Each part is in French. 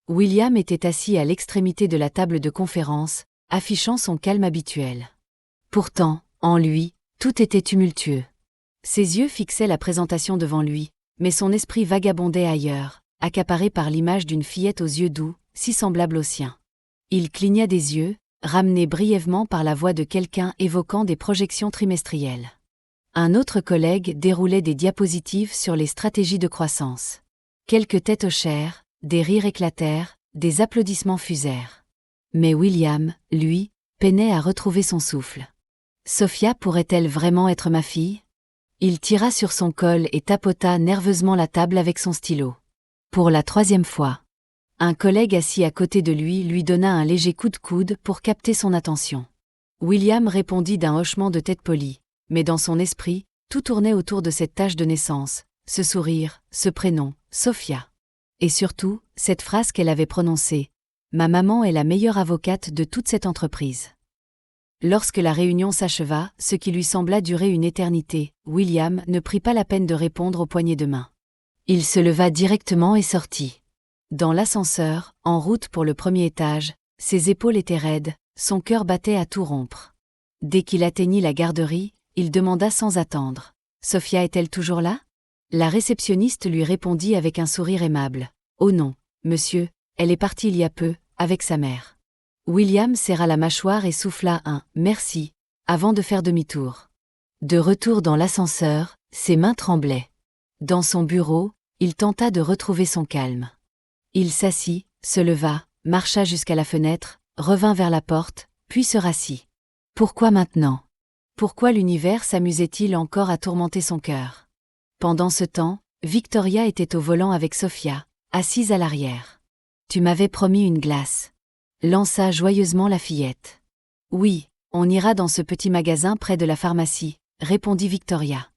William était assis à l'extrémité de la table de conférence, affichant son calme habituel. Pourtant, en lui, tout était tumultueux. Ses yeux fixaient la présentation devant lui, mais son esprit vagabondait ailleurs, accaparé par l'image d'une fillette aux yeux doux, si semblable aux siens. Il cligna des yeux, ramené brièvement par la voix de quelqu'un évoquant des projections trimestrielles. Un autre collègue déroulait des diapositives sur les stratégies de croissance. Quelques têtes hochèrent, des rires éclatèrent, des applaudissements fusèrent. Mais William, lui, peinait à retrouver son souffle. Sophia pourrait-elle vraiment être ma fille ? Il tira sur son col et tapota nerveusement la table avec son stylo. Pour la 3e fois. Un collègue assis à côté de lui donna un léger coup de coude pour capter son attention. William répondit d'un hochement de tête poli, mais dans son esprit, tout tournait autour de cette tâche de naissance, ce sourire, ce prénom, Sophia. Et surtout, cette phrase qu'elle avait prononcée, « Ma maman est la meilleure avocate de toute cette entreprise ». Lorsque la réunion s'acheva, ce qui lui sembla durer une éternité, William ne prit pas la peine de répondre aux poignées de main. Il se leva directement et sortit. Dans l'ascenseur, en route pour le 1er étage, ses épaules étaient raides, son cœur battait à tout rompre. Dès qu'il atteignit la garderie, il demanda sans attendre. « Sophia est-elle toujours là ?» La réceptionniste lui répondit avec un sourire aimable. « Oh non, monsieur, elle est partie il y a peu, avec sa mère. » William serra la mâchoire et souffla un « merci » avant de faire demi-tour. De retour dans l'ascenseur, ses mains tremblaient. Dans son bureau, il tenta de retrouver son calme. Il s'assit, se leva, marcha jusqu'à la fenêtre, revint vers la porte, puis se rassit. Pourquoi maintenant ? Pourquoi l'univers s'amusait-il encore à tourmenter son cœur ? Pendant ce temps, Victoria était au volant avec Sophia, assise à l'arrière. « Tu m'avais promis une glace. » lança joyeusement la fillette. « Oui, on ira dans ce petit magasin près de la pharmacie, » répondit Victoria.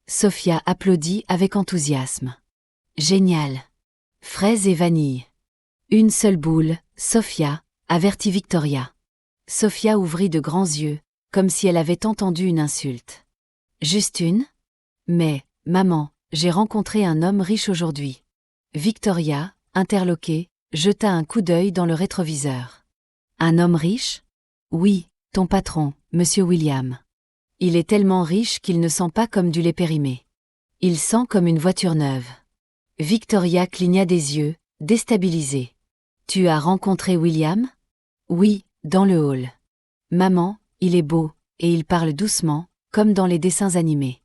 Sophia applaudit avec enthousiasme. « Génial. Fraises et vanille. » « Une seule boule, Sophia, » avertit Victoria. Sophia ouvrit de grands yeux, comme si elle avait entendu une insulte. « Juste une ? Mais, maman, j'ai rencontré un homme riche aujourd'hui. » Victoria, interloquée, jeta un coup d'œil dans le rétroviseur. « Un homme riche ? Oui, ton patron, Monsieur William. Il est tellement riche qu'il ne sent pas comme du lait périmé. Il sent comme une voiture neuve. » Victoria cligna des yeux, déstabilisée. « Tu as rencontré William ? » ?»« Oui, dans le hall. »« Maman, il est beau, et il parle doucement, comme dans les dessins animés. »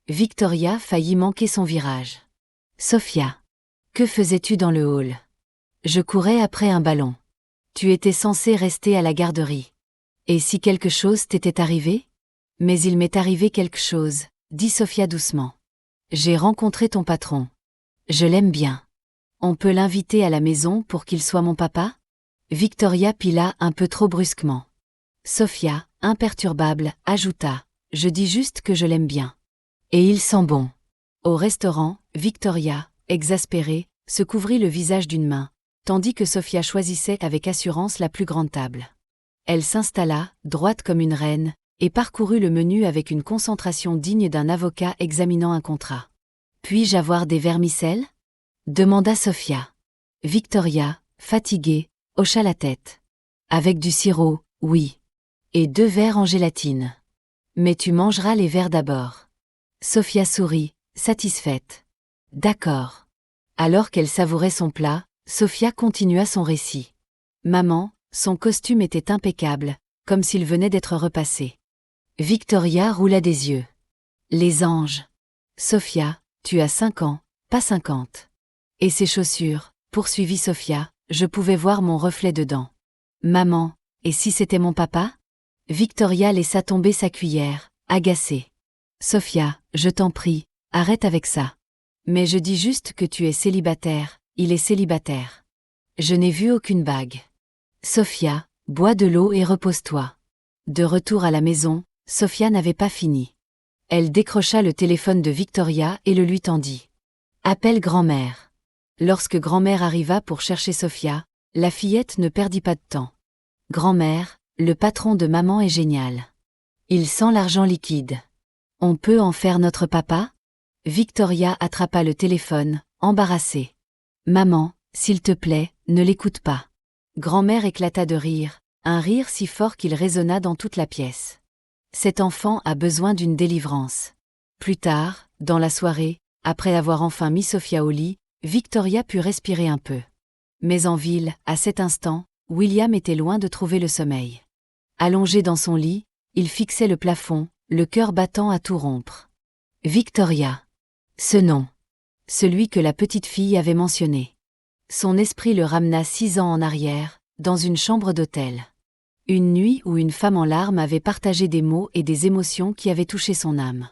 Victoria faillit manquer son virage. « Sophia, que faisais-tu dans le hall ? » ?»« Je courais après un ballon. Tu étais censée rester à la garderie. Et si quelque chose t'était arrivé ? » ?»« Mais il m'est arrivé quelque chose, » dit Sophia doucement. « J'ai rencontré ton patron. Je l'aime bien. On peut l'inviter à la maison pour qu'il soit mon papa ? » Victoria pila un peu trop brusquement. Sophia, imperturbable, ajouta « Je dis juste que je l'aime bien. Et il sent bon. » Au restaurant, Victoria, exaspérée, se couvrit le visage d'une main, tandis que Sophia choisissait avec assurance la plus grande table. Elle s'installa, droite comme une reine, et parcourut le menu avec une concentration digne d'un avocat examinant un contrat. « Puis-je avoir des vermicelles ? » demanda Sophia. Victoria, fatiguée, hocha la tête. « Avec du sirop, oui. Et 2 verres en gélatine. Mais tu mangeras les verres d'abord. » Sophia sourit, satisfaite. « D'accord. » Alors qu'elle savourait son plat, Sophia continua son récit. « Maman, son costume était impeccable, comme s'il venait d'être repassé. » Victoria roula des yeux. « Les anges. Sophia, tu as 5 ans, pas 50. Et ces chaussures, poursuivit Sophia, je pouvais voir mon reflet dedans. Maman, et si c'était mon papa ? » Victoria laissa tomber sa cuillère, agacée. « Sophia, je t'en prie, arrête avec ça. Mais je dis juste que tu es célibataire, il est célibataire. Je n'ai vu aucune bague. Sophia, bois de l'eau et repose-toi. » De retour à la maison, Sophia n'avait pas fini. Elle décrocha le téléphone de Victoria et le lui tendit. « Appelle grand-mère. » Lorsque grand-mère arriva pour chercher Sophia, la fillette ne perdit pas de temps. « Grand-mère, le patron de maman est génial. Il sent l'argent liquide. On peut en faire notre papa ? » Victoria attrapa le téléphone, embarrassée. « Maman, S'il te plaît, ne l'écoute pas. Grand-mère éclata de rire, un rire si fort qu'il résonna dans toute la pièce. Cet enfant a besoin d'une délivrance. Plus tard, dans la soirée, après avoir enfin mis Sophia au lit, Victoria put respirer un peu. Mais en ville, à cet instant, William était loin de trouver le sommeil. Allongé dans son lit, il fixait le plafond, le cœur battant à tout rompre. Victoria. Ce nom. Celui que la petite fille avait mentionné. Son esprit le ramena 6 ans en arrière, dans une chambre d'hôtel. Une nuit où une femme en larmes avait partagé des mots et des émotions qui avaient touché son âme.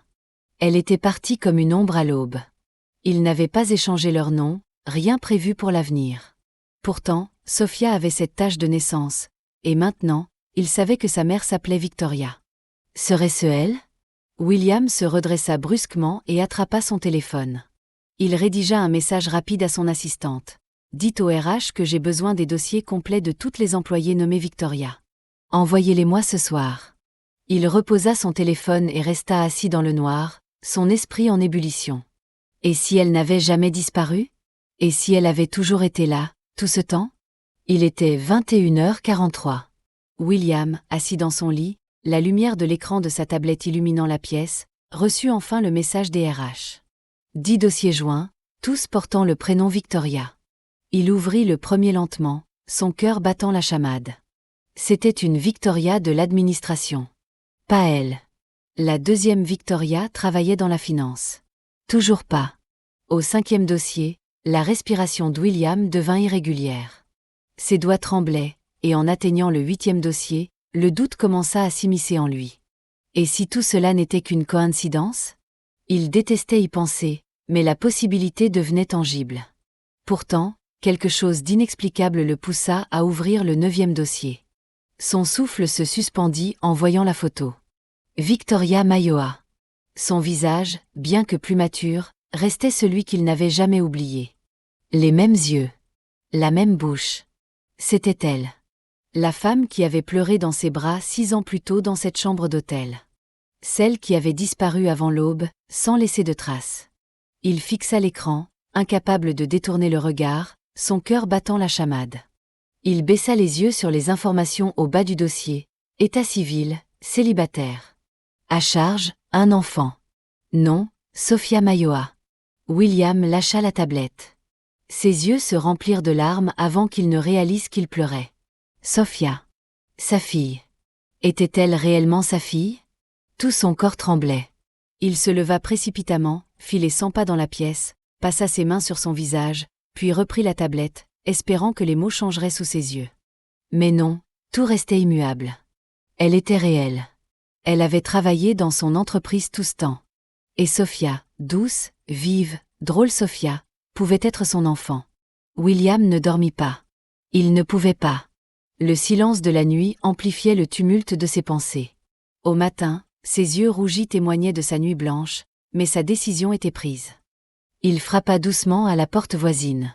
Elle était partie comme une ombre à l'aube. Ils n'avaient pas échangé leur nom, rien prévu pour l'avenir. Pourtant, Sophia avait cette tache de naissance, et maintenant, il savait que sa mère s'appelait Victoria. Serait-ce elle? William se redressa brusquement et attrapa son téléphone. Il rédigea un message rapide à son assistante. « Dites au RH que j'ai besoin des dossiers complets de toutes les employées nommées Victoria. Envoyez-les-moi ce soir. » Il reposa son téléphone et resta assis dans le noir, son esprit en ébullition. Et si elle n'avait jamais disparu? Et si elle avait toujours été là, tout ce temps? Il était 21h43. William, assis dans son lit, la lumière de l'écran de sa tablette illuminant la pièce, reçut enfin le message des RH. 10 dossiers joints, tous portant le prénom Victoria. Il ouvrit le premier lentement, son cœur battant la chamade. C'était une Victoria de l'administration. Pas elle. La deuxième Victoria travaillait dans la finance. Toujours pas. Au 5e dossier, la respiration de William devint irrégulière. Ses doigts tremblaient, et en atteignant le 8e dossier, le doute commença à s'immiscer en lui. Et si tout cela n'était qu'une coïncidence? Il détestait y penser, mais la possibilité devenait tangible. Pourtant, quelque chose d'inexplicable le poussa à ouvrir le 9e dossier. Son souffle se suspendit en voyant la photo. Victoria Mayoa. Son visage, bien que plus mature, restait celui qu'il n'avait jamais oublié. Les mêmes yeux. La même bouche. C'était elle. La femme qui avait pleuré dans ses bras 6 ans plus tôt dans cette chambre d'hôtel. Celle qui avait disparu avant l'aube, sans laisser de traces. Il fixa l'écran, incapable de détourner le regard, son cœur battant la chamade. Il baissa les yeux sur les informations au bas du dossier. État civil, célibataire. À charge, un enfant. Nom, Sophia Mayoa. William lâcha la tablette. Ses yeux se remplirent de larmes avant qu'il ne réalise qu'il pleurait. Sophia. Sa fille. Était-elle réellement sa fille? Tout son corps tremblait. Il se leva précipitamment, fit les 100 pas dans la pièce, passa ses mains sur son visage, puis reprit la tablette, espérant que les mots changeraient sous ses yeux. Mais non, tout restait immuable. Elle était réelle. Elle avait travaillé dans son entreprise tout ce temps. Et Sophia, douce, vive, drôle Sophia, pouvait être son enfant. William ne dormit pas. Il ne pouvait pas. Le silence de la nuit amplifiait le tumulte de ses pensées. Au matin, ses yeux rougis témoignaient de sa nuit blanche, mais sa décision était prise. Il frappa doucement à la porte voisine.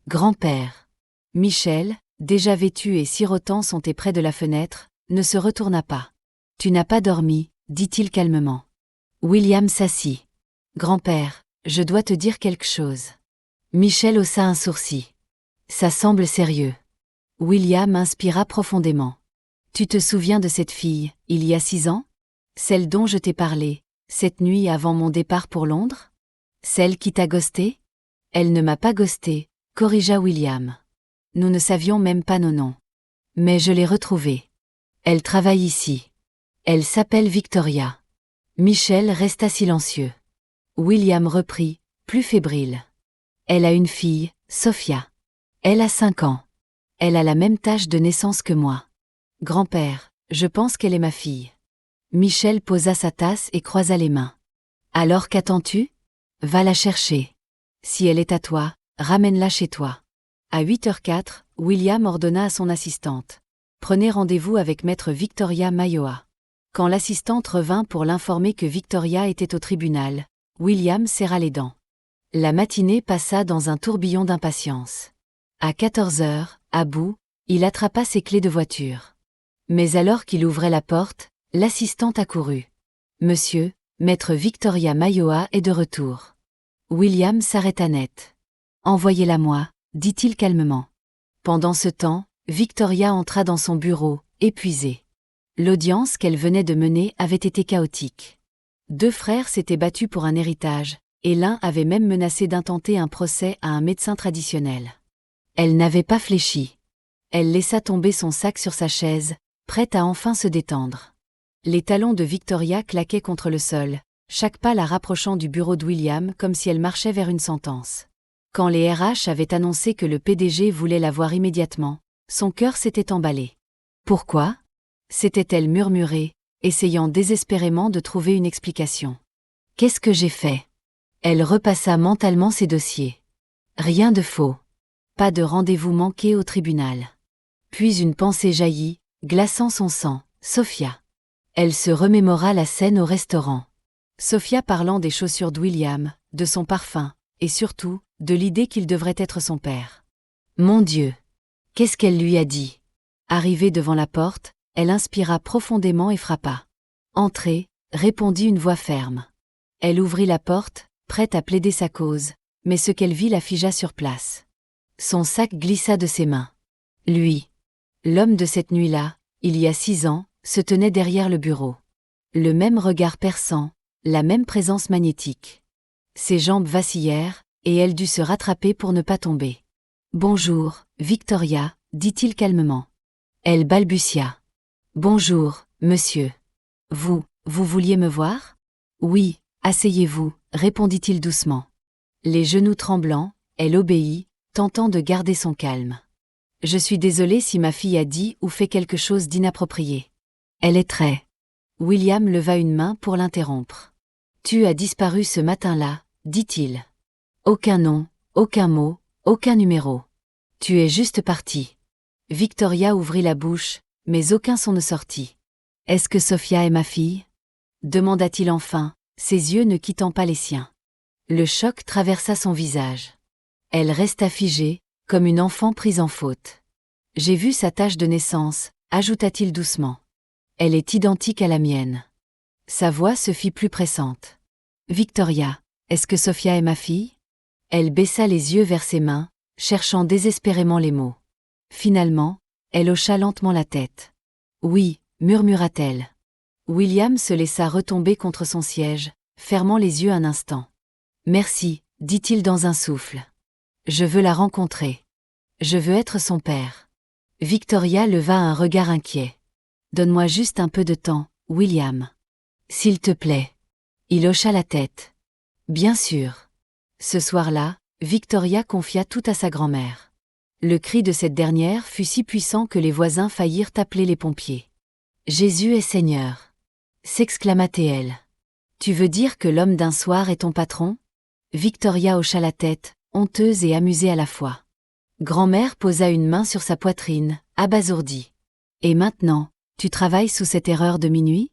Grand-père. Michel, déjà vêtu et sirotant son thé près de la fenêtre, ne se retourna pas. « Tu n'as pas dormi », dit-il calmement. William s'assit. « Grand-père, je dois te dire quelque chose. » Michel haussa un sourcil. « Ça semble sérieux. » William inspira profondément. « Tu te souviens de cette fille, il y a 6 ans? Celle dont je t'ai parlé, cette nuit avant mon départ pour Londres? Celle qui t'a ghosté? » Elle ne m'a pas ghosté, corrigea William. Nous ne savions même pas nos noms. Mais je l'ai retrouvée. Elle travaille ici. Elle s'appelle Victoria. Michel resta silencieux. William reprit, plus fébrile. Elle a une fille, Sophia. Elle a 5 ans. Elle a la même tache de naissance que moi. Grand-père, je pense qu'elle est ma fille. Michel posa sa tasse et croisa les mains. Alors qu'attends-tu? Va la chercher. Si elle est à toi, ramène-la chez toi. À 8h04, William ordonna à son assistante. Prenez rendez-vous avec maître Victoria Mayoa. Quand l'assistante revint pour l'informer que Victoria était au tribunal, William serra les dents. La matinée passa dans un tourbillon d'impatience. À 14h, à bout, il attrapa ses clés de voiture. Mais alors qu'il ouvrait la porte, l'assistante accourut. « Monsieur, maître Victoria Mayoa est de retour. » William s'arrêta net. « Envoyez-la moi, dit-il calmement. Pendant ce temps, Victoria entra dans son bureau, épuisée. L'audience qu'elle venait de mener avait été chaotique. 2 frères s'étaient battus pour un héritage, et l'un avait même menacé d'intenter un procès à un médecin traditionnel. Elle n'avait pas fléchi. Elle laissa tomber son sac sur sa chaise, prête à enfin se détendre. Les talons de Victoria claquaient contre le sol, chaque pas la rapprochant du bureau de William comme si elle marchait vers une sentence. Quand les RH avaient annoncé que le PDG voulait la voir immédiatement, son cœur s'était emballé. Pourquoi ? S'était-elle murmurée, essayant désespérément de trouver une explication. Qu'est-ce que j'ai fait ? Elle repassa mentalement ses dossiers. Rien de faux. Pas de rendez-vous manqué au tribunal. Puis une pensée jaillit, glaçant son sang, Sophia. Elle se remémora la scène au restaurant. Sophia parlant des chaussures de William, de son parfum, et surtout, de l'idée qu'il devrait être son père. Mon Dieu! Qu'est-ce qu'elle lui a dit? Arrivée devant la porte, elle inspira profondément et frappa. Entrez, répondit une voix ferme. Elle ouvrit la porte, prête à plaider sa cause, mais ce qu'elle vit la figea sur place. Son sac glissa de ses mains. Lui, l'homme de cette nuit-là, il y a 6 ans, se tenait derrière le bureau. Le même regard perçant, la même présence magnétique. Ses jambes vacillèrent, et elle dut se rattraper pour ne pas tomber. « Bonjour, Victoria », dit-il calmement. Elle balbutia. « Bonjour, monsieur. Vous vouliez me voir ? » « Oui, asseyez-vous », répondit-il doucement. Les genoux tremblants, elle obéit, tentant de garder son calme. « Je suis désolée si ma fille a dit ou fait quelque chose d'inapproprié. Elle est très... » William leva une main pour l'interrompre. « Tu as disparu ce matin-là, » dit-il. Aucun nom, aucun mot, aucun numéro. Tu es juste parti. Victoria ouvrit la bouche, mais aucun son ne sortit. Est-ce que Sophia est ma fille ? Demanda-t-il enfin, ses yeux ne quittant pas les siens. Le choc traversa son visage. Elle resta figée, comme une enfant prise en faute. J'ai vu sa tache de naissance, ajouta-t-il doucement. Elle est identique à la mienne. Sa voix se fit plus pressante. Victoria, est-ce que Sophia est ma fille ? Elle baissa les yeux vers ses mains, cherchant désespérément les mots. Finalement, elle hocha lentement la tête. Oui, murmura-t-elle. William se laissa retomber contre son siège, fermant les yeux un instant. Merci, dit-il dans un souffle. Je veux la rencontrer. Je veux être son père. Victoria leva un regard inquiet. Donne-moi juste un peu de temps, William. S'il te plaît. Il hocha la tête. Bien sûr. Ce soir-là, Victoria confia tout à sa grand-mère. Le cri de cette dernière fut si puissant que les voisins faillirent appeler les pompiers. « Jésus est Seigneur !» s'exclama-t-elle. « Tu veux dire que l'homme d'un soir est ton patron ?» Victoria hocha la tête, honteuse et amusée à la fois. Grand-mère posa une main sur sa poitrine, abasourdie. « Et maintenant, tu travailles sous cette erreur de minuit ?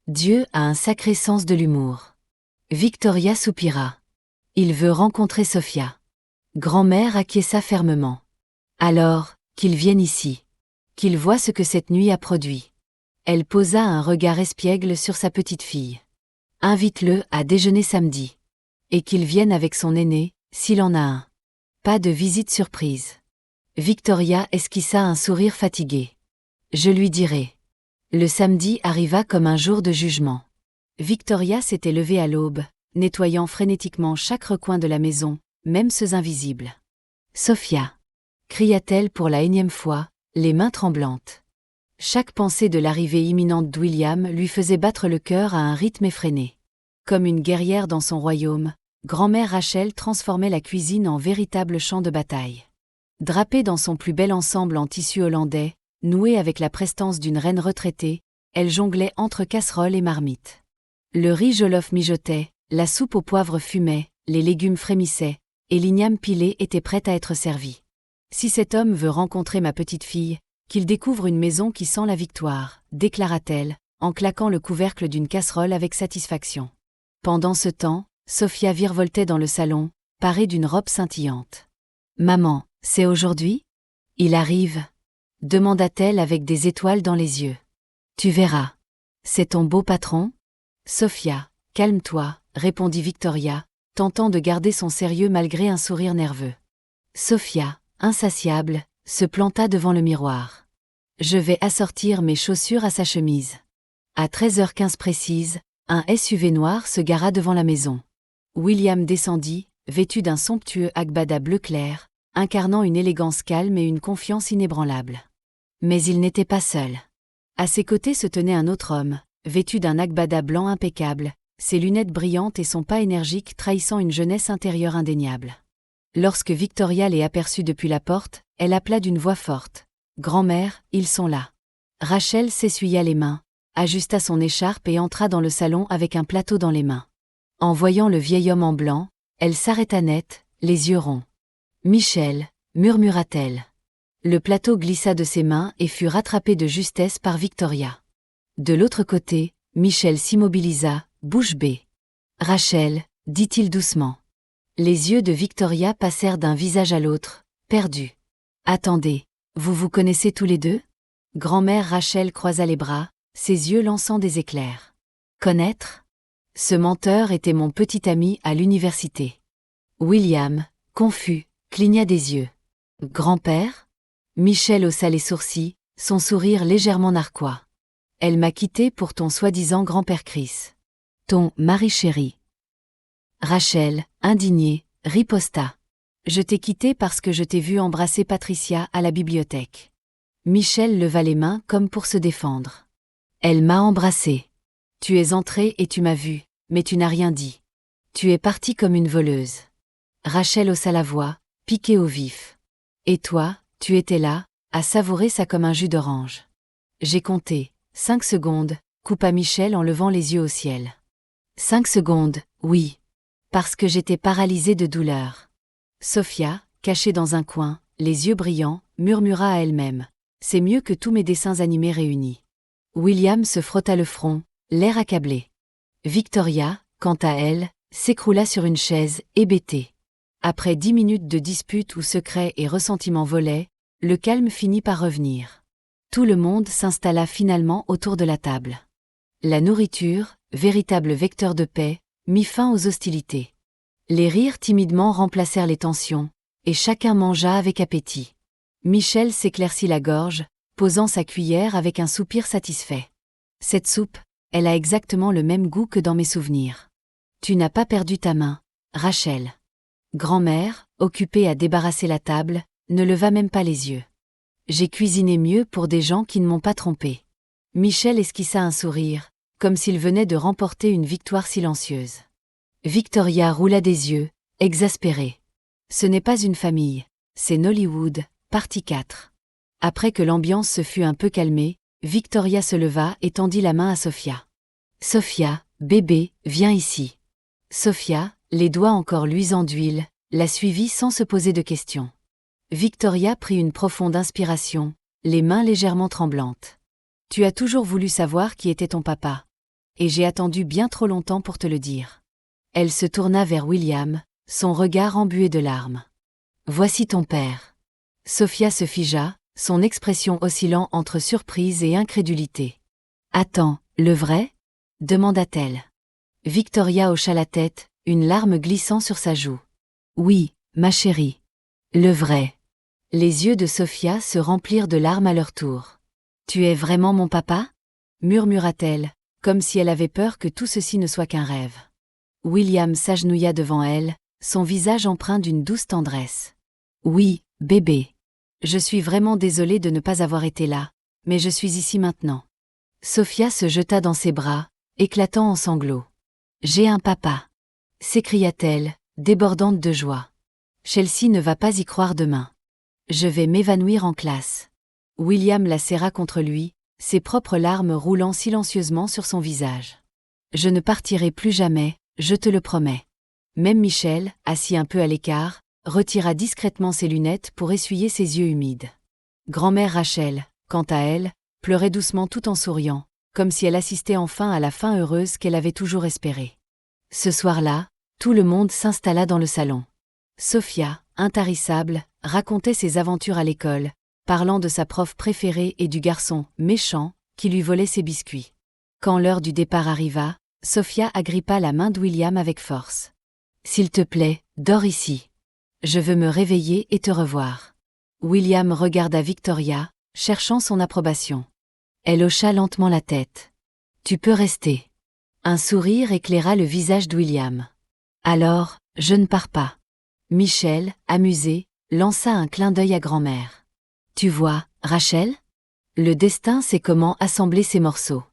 Dieu a un sacré sens de l'humour. » Victoria soupira. Il veut rencontrer Sophia. Grand-mère acquiesça fermement. Alors, qu'il vienne ici. Qu'il voie ce que cette nuit a produit. Elle posa un regard espiègle sur sa petite fille. Invite-le à déjeuner samedi. Et qu'il vienne avec son aîné, s'il en a un. Pas de visite surprise. Victoria esquissa un sourire fatigué. Je lui dirai. Le samedi arriva comme un jour de jugement. Victoria s'était levée à l'aube, nettoyant frénétiquement chaque recoin de la maison, même ceux invisibles. Sophia, cria-t-elle pour la énième fois, les mains tremblantes. Chaque pensée de l'arrivée imminente de William lui faisait battre le cœur à un rythme effréné. Comme une guerrière dans son royaume, grand-mère Rachel transformait la cuisine en véritable champ de bataille. Drapée dans son plus bel ensemble en tissu hollandais, noué avec la prestance d'une reine retraitée, elle jonglait entre casseroles et marmites. Le riz jollof mijotait, la soupe aux poivres fumait, les légumes frémissaient, et l'igname pilée était prête à être servie. Si cet homme veut rencontrer ma petite fille, qu'il découvre une maison qui sent la victoire, déclara-t-elle, en claquant le couvercle d'une casserole avec satisfaction. Pendant ce temps, Sophia virevoltait dans le salon, parée d'une robe scintillante. « Maman, c'est aujourd'hui ? Il arrive ? » demanda-t-elle avec des étoiles dans les yeux. « Tu verras. C'est ton beau patron ? » « Sophia, calme-toi, » répondit Victoria, tentant de garder son sérieux malgré un sourire nerveux. « Sophia, insatiable, se planta devant le miroir. Je vais assortir mes chaussures à sa chemise. À 13h15 précise, un SUV noir se gara devant la maison. William descendit, vêtu d'un somptueux agbada bleu clair, incarnant une élégance calme et une confiance inébranlable. Mais il n'était pas seul. À ses côtés se tenait un autre homme, vêtu d'un agbada blanc impeccable, ses lunettes brillantes et son pas énergique trahissant une jeunesse intérieure indéniable. Lorsque Victoria les aperçut depuis la porte, elle appela d'une voix forte. « Grand-mère, ils sont là. » Rachel s'essuya les mains, ajusta son écharpe et entra dans le salon avec un plateau dans les mains. En voyant le vieil homme en blanc, elle s'arrêta net, les yeux ronds. « Michel » murmura-t-elle. Le plateau glissa de ses mains et fut rattrapé de justesse par Victoria. De l'autre côté, Michel s'immobilisa, bouche bée. « Rachel » dit-il doucement. Les yeux de Victoria passèrent d'un visage à l'autre, perdus. « Attendez, vous vous connaissez tous les deux ?» Grand-mère Rachel croisa les bras, ses yeux lançant des éclairs. « Connaître ? Ce menteur était mon petit ami à l'université. » William, confus, cligna des yeux. « Grand-père ?» Michel haussa les sourcils, son sourire légèrement narquois. « Elle m'a quitté pour ton soi-disant grand-père Chris. Ton mari chéri. » Rachel, indignée, riposta. « Je t'ai quitté parce que je t'ai vu embrasser Patricia à la bibliothèque. » Michel leva les mains comme pour se défendre. « Elle m'a embrassé. Tu es entrée et tu m'as vu, mais tu n'as rien dit. Tu es partie comme une voleuse. » Rachel haussa la voix, piquée au vif. « Et toi, tu étais là, à savourer ça comme un jus d'orange. » « J'ai compté, 5 secondes, coupa Michel en levant les yeux au ciel. « 5 secondes, oui. Parce que j'étais paralysée de douleur. » Sophia, cachée dans un coin, les yeux brillants, murmura à elle-même. « C'est mieux que tous mes dessins animés réunis. » William se frotta le front, l'air accablé. Victoria, quant à elle, s'écroula sur une chaise, hébétée. Après 10 minutes de dispute où secrets et ressentiments volaient, le calme finit par revenir. Tout le monde s'installa finalement autour de la table. La nourriture, véritable vecteur de paix, mit fin aux hostilités. Les rires timidement remplacèrent les tensions, et chacun mangea avec appétit. Michel s'éclaircit la gorge, posant sa cuillère avec un soupir satisfait. « Cette soupe, elle a exactement le même goût que dans mes souvenirs. Tu n'as pas perdu ta main, Rachel. » Grand-mère, occupée à débarrasser la table, ne leva même pas les yeux. « J'ai cuisiné mieux pour des gens qui ne m'ont pas trompé. » Michel esquissa un sourire, comme s'il venait de remporter une victoire silencieuse. Victoria roula des yeux, exaspérée. « Ce n'est pas une famille, c'est Nollywood, partie 4. » Après que l'ambiance se fut un peu calmée, Victoria se leva et tendit la main à Sophia. « Sophia, bébé, viens ici. » Sophia, les doigts encore luisants d'huile, la suivit sans se poser de questions. Victoria prit une profonde inspiration, les mains légèrement tremblantes. « Tu as toujours voulu savoir qui était ton papa. Et j'ai attendu bien trop longtemps pour te le dire. » Elle se tourna vers William, son regard embué de larmes. « Voici ton père. » Sophia se figea, son expression oscillant entre surprise et incrédulité. « Attends, le vrai ?» demanda-t-elle. Victoria hocha la tête, une larme glissant sur sa joue. « Oui, ma chérie. Le vrai. » Les yeux de Sophia se remplirent de larmes à leur tour. « Tu es vraiment mon papa ?» murmura-t-elle, comme si elle avait peur que tout ceci ne soit qu'un rêve. William s'agenouilla devant elle, son visage empreint d'une douce tendresse. « Oui, bébé. Je suis vraiment désolée de ne pas avoir été là, mais je suis ici maintenant. » Sophia se jeta dans ses bras, éclatant en sanglots. « J'ai un papa !» s'écria-t-elle, débordante de joie. « Chelsea ne va pas y croire demain. Je vais m'évanouir en classe. » William la serra contre lui, ses propres larmes roulant silencieusement sur son visage. « Je ne partirai plus jamais, je te le promets. » Même Michel, assis un peu à l'écart, retira discrètement ses lunettes pour essuyer ses yeux humides. Grand-mère Rachel, quant à elle, pleurait doucement tout en souriant, comme si elle assistait enfin à la fin heureuse qu'elle avait toujours espérée. Ce soir-là, tout le monde s'installa dans le salon. Sophia, intarissable, racontait ses aventures à l'école, parlant de sa prof préférée et du garçon méchant qui lui volait ses biscuits. Quand l'heure du départ arriva, Sophia agrippa la main de William avec force. « S'il te plaît, dors ici. Je veux me réveiller et te revoir. William regarda Victoria, cherchant son approbation. Elle hocha lentement la tête. Tu peux rester. Un sourire éclaira le visage de William. Alors, je ne pars pas. Michel, amusé, lança un clin d'œil à grand-mère. Tu vois, Rachel? Le destin sait comment assembler ces morceaux.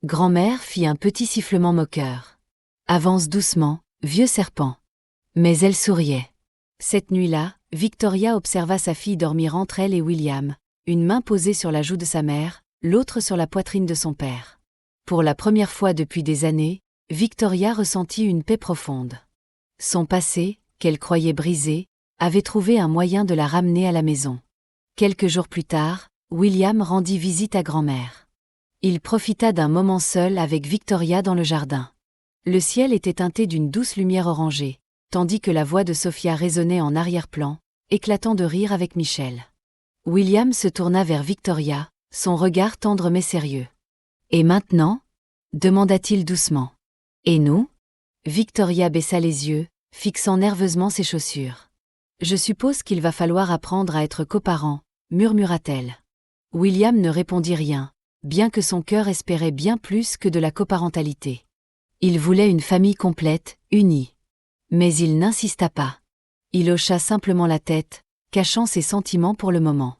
Grand-mère fit un petit sifflement moqueur. Avance doucement, vieux serpent. Mais elle souriait. Cette nuit-là, Victoria observa sa fille dormir entre elle et William, une main posée sur la joue de sa mère, l'autre sur la poitrine de son père. Pour la première fois depuis des années, Victoria ressentit une paix profonde. Son passé, qu'elle croyait brisé, avait trouvé un moyen de la ramener à la maison. Quelques jours plus tard, William rendit visite à grand-mère. Il profita d'un moment seul avec Victoria dans le jardin. Le ciel était teinté d'une douce lumière orangée, tandis que la voix de Sophia résonnait en arrière-plan, éclatant de rire avec Michel. William se tourna vers Victoria, son regard tendre mais sérieux. « Et maintenant » demanda-t-il doucement. « Et nous » Victoria baissa les yeux, fixant nerveusement ses chaussures. « Je suppose qu'il va falloir apprendre à être coparents » murmura-t-elle. William ne répondit rien, bien que son cœur espérait bien plus que de la coparentalité. Il voulait une famille complète, unie. Mais il n'insista pas. Il hocha simplement la tête, cachant ses sentiments pour le moment.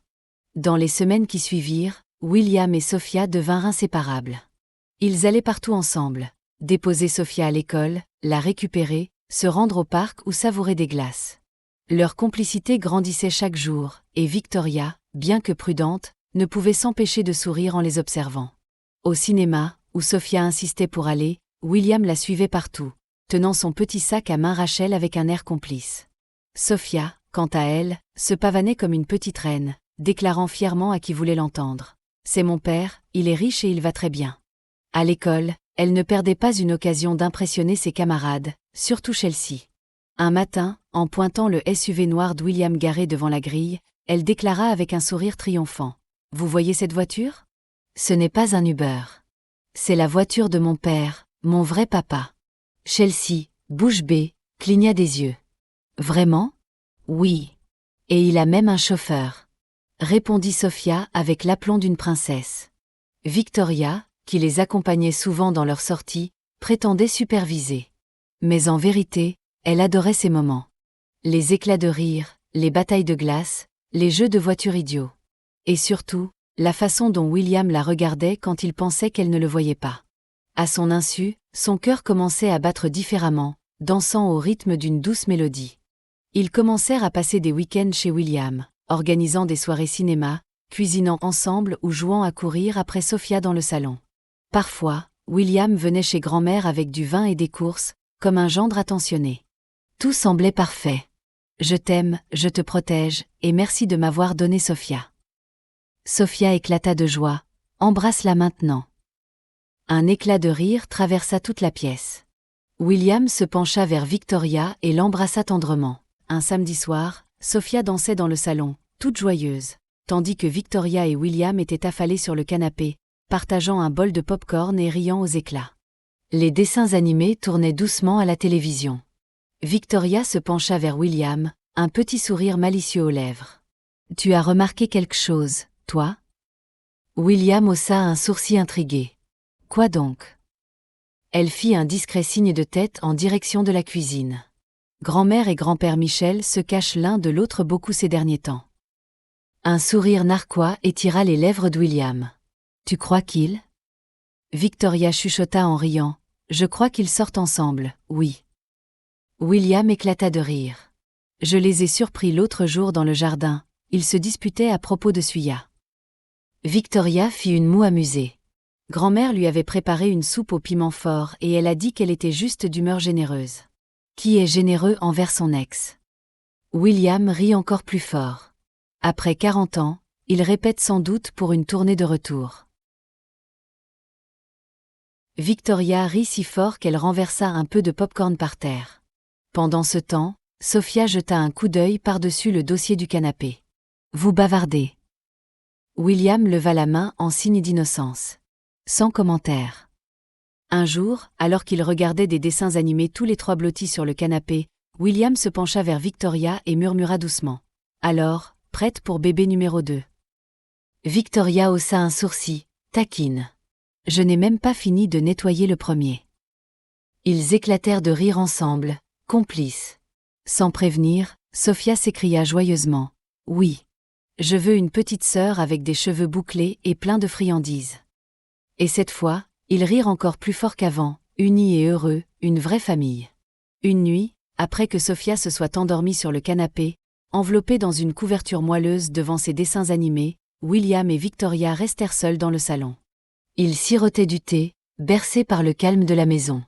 Dans les semaines qui suivirent, William et Sophia devinrent inséparables. Ils allaient partout ensemble, déposer Sophia à l'école, la récupérer, se rendre au parc ou savourer des glaces. Leur complicité grandissait chaque jour, et Victoria, bien que prudente, ne pouvait s'empêcher de sourire en les observant. Au cinéma, où Sophia insistait pour aller, William la suivait partout, tenant son petit sac à main Rachel avec un air complice. Sophia, quant à elle, se pavanait comme une petite reine, déclarant fièrement à qui voulait l'entendre. « C'est mon père, il est riche et il va très bien. » À l'école, elle ne perdait pas une occasion d'impressionner ses camarades, surtout Chelsea. Un matin, en pointant le SUV noir de William garé devant la grille, elle déclara avec un sourire triomphant. « Vous voyez cette voiture ? Ce n'est pas un Uber. C'est la voiture de mon père, mon vrai papa. » Chelsea, bouche bée, cligna des yeux. « Vraiment ? Oui. Et il a même un chauffeur. » répondit Sophia avec l'aplomb d'une princesse. Victoria, qui les accompagnait souvent dans leurs sorties, prétendait superviser. Mais en vérité, elle adorait ces moments. Les éclats de rire, les batailles de glace, les jeux de voitures idiots. Et surtout, la façon dont William la regardait quand il pensait qu'elle ne le voyait pas. À son insu, son cœur commençait à battre différemment, dansant au rythme d'une douce mélodie. Ils commencèrent à passer des week-ends chez William, organisant des soirées cinéma, cuisinant ensemble ou jouant à courir après Sophia dans le salon. Parfois, William venait chez grand-mère avec du vin et des courses, comme un gendre attentionné. Tout semblait parfait. « Je t'aime, je te protège, et merci de m'avoir donné Sophia. » Sophia éclata de joie. « Embrasse-la maintenant. » Un éclat de rire traversa toute la pièce. William se pencha vers Victoria et l'embrassa tendrement. Un samedi soir, Sophia dansait dans le salon, toute joyeuse, tandis que Victoria et William étaient affalés sur le canapé, partageant un bol de pop-corn et riant aux éclats. Les dessins animés tournaient doucement à la télévision. Victoria se pencha vers William, un petit sourire malicieux aux lèvres. « Tu as remarqué quelque chose, toi ?» William haussa un sourcil intrigué. « Quoi donc ?» Elle fit un discret signe de tête en direction de la cuisine. Grand-mère et grand-père Michel se cachent l'un de l'autre beaucoup ces derniers temps. Un sourire narquois étira les lèvres de William. « Tu crois qu'ils ?» Victoria chuchota en riant. « Je crois qu'ils sortent ensemble, oui. » William éclata de rire. « Je les ai surpris l'autre jour dans le jardin, ils se disputaient à propos de Suya. » Victoria fit une moue amusée. Grand-mère lui avait préparé une soupe au piment fort et elle a dit qu'elle était juste d'humeur généreuse. Qui est généreux envers son ex? William rit encore plus fort. Après 40 ans, il répète sans doute pour une tournée de retour. Victoria rit si fort qu'elle renversa un peu de pop-corn par terre. Pendant ce temps, Sophia jeta un coup d'œil par-dessus le dossier du canapé. « Vous bavardez. » William leva la main en signe d'innocence. Sans commentaire. Un jour, alors qu'ils regardaient des dessins animés tous les trois blottis sur le canapé, William se pencha vers Victoria et murmura doucement. Alors, prête pour bébé numéro 2. Victoria haussa un sourcil, taquine. Je n'ai même pas fini de nettoyer le premier. Ils éclatèrent de rire ensemble, complices. Sans prévenir, Sophia s'écria joyeusement. Oui. Je veux une petite sœur avec des cheveux bouclés et plein de friandises. Et cette fois, ils rirent encore plus fort qu'avant, unis et heureux, une vraie famille. Une nuit, après que Sophia se soit endormie sur le canapé, enveloppée dans une couverture moelleuse devant ses dessins animés, William et Victoria restèrent seuls dans le salon. Ils sirotaient du thé, bercés par le calme de la maison.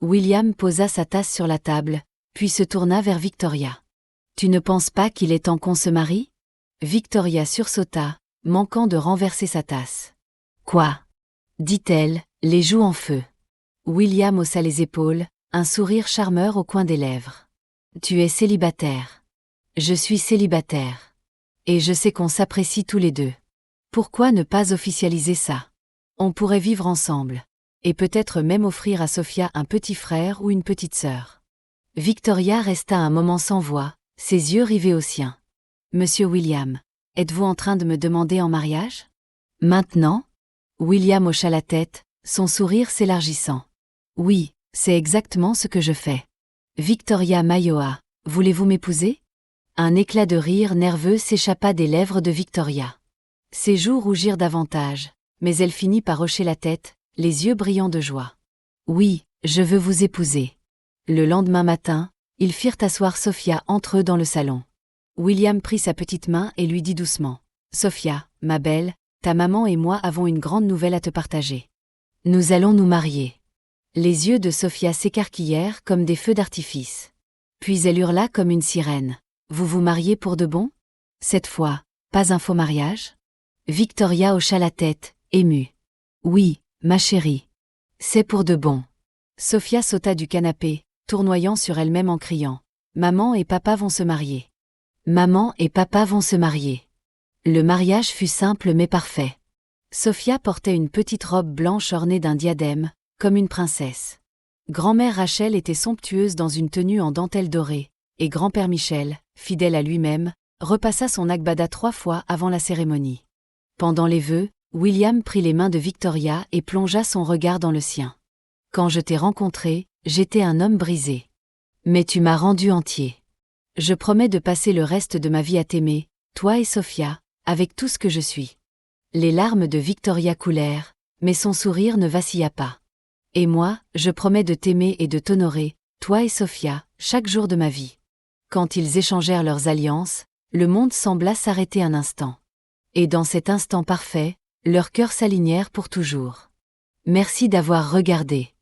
William posa sa tasse sur la table, puis se tourna vers Victoria. « Tu ne penses pas qu'il est temps qu'on se marie ?» Victoria sursauta, manquant de renverser sa tasse. « Quoi ?» dit-elle, les joues en feu. William haussa les épaules, un sourire charmeur au coin des lèvres. « Tu es célibataire. Je suis célibataire. Et je sais qu'on s'apprécie tous les deux. Pourquoi ne pas officialiser ça? On pourrait vivre ensemble. Et peut-être même offrir à Sophia un petit frère ou une petite sœur. » Victoria resta un moment sans voix, ses yeux rivés aux siens. « Monsieur William, êtes-vous en train de me demander en mariage? » Maintenant? William hocha la tête, son sourire s'élargissant. « Oui, c'est exactement ce que je fais. » Victoria Mayoa, voulez-vous m'épouser? Un éclat de rire nerveux s'échappa des lèvres de Victoria. Ses joues rougirent davantage, mais elle finit par hocher la tête, les yeux brillants de joie. « Oui, je veux vous épouser. » Le lendemain matin, ils firent asseoir Sophia entre eux dans le salon. William prit sa petite main et lui dit doucement. « Sophia, ma belle, ta maman et moi avons une grande nouvelle à te partager. Nous allons nous marier. » Les yeux de Sophia s'écarquillèrent comme des feux d'artifice. Puis elle hurla comme une sirène. « Vous vous mariez pour de bon? Cette fois, pas un faux mariage? » Victoria hocha la tête, émue. « Oui, ma chérie. C'est pour de bon. » Sophia sauta du canapé, tournoyant sur elle-même en criant. « Maman et papa vont se marier. Maman et papa vont se marier. » Le mariage fut simple mais parfait. Sophia portait une petite robe blanche ornée d'un diadème, comme une princesse. Grand-mère Rachel était somptueuse dans une tenue en dentelle dorée, et grand-père Michel, fidèle à lui-même, repassa son agbada 3 fois avant la cérémonie. Pendant les vœux, William prit les mains de Victoria et plongea son regard dans le sien. « Quand je t'ai rencontré, j'étais un homme brisé. Mais tu m'as rendu entier. Je promets de passer le reste de ma vie à t'aimer, toi et Sophia, avec tout ce que je suis. » Les larmes de Victoria coulèrent, mais son sourire ne vacilla pas. « Et moi, je promets de t'aimer et de t'honorer, toi et Sophia, chaque jour de ma vie. » Quand ils échangèrent leurs alliances, le monde sembla s'arrêter un instant. Et dans cet instant parfait, leurs cœurs s'alignèrent pour toujours. Merci d'avoir regardé.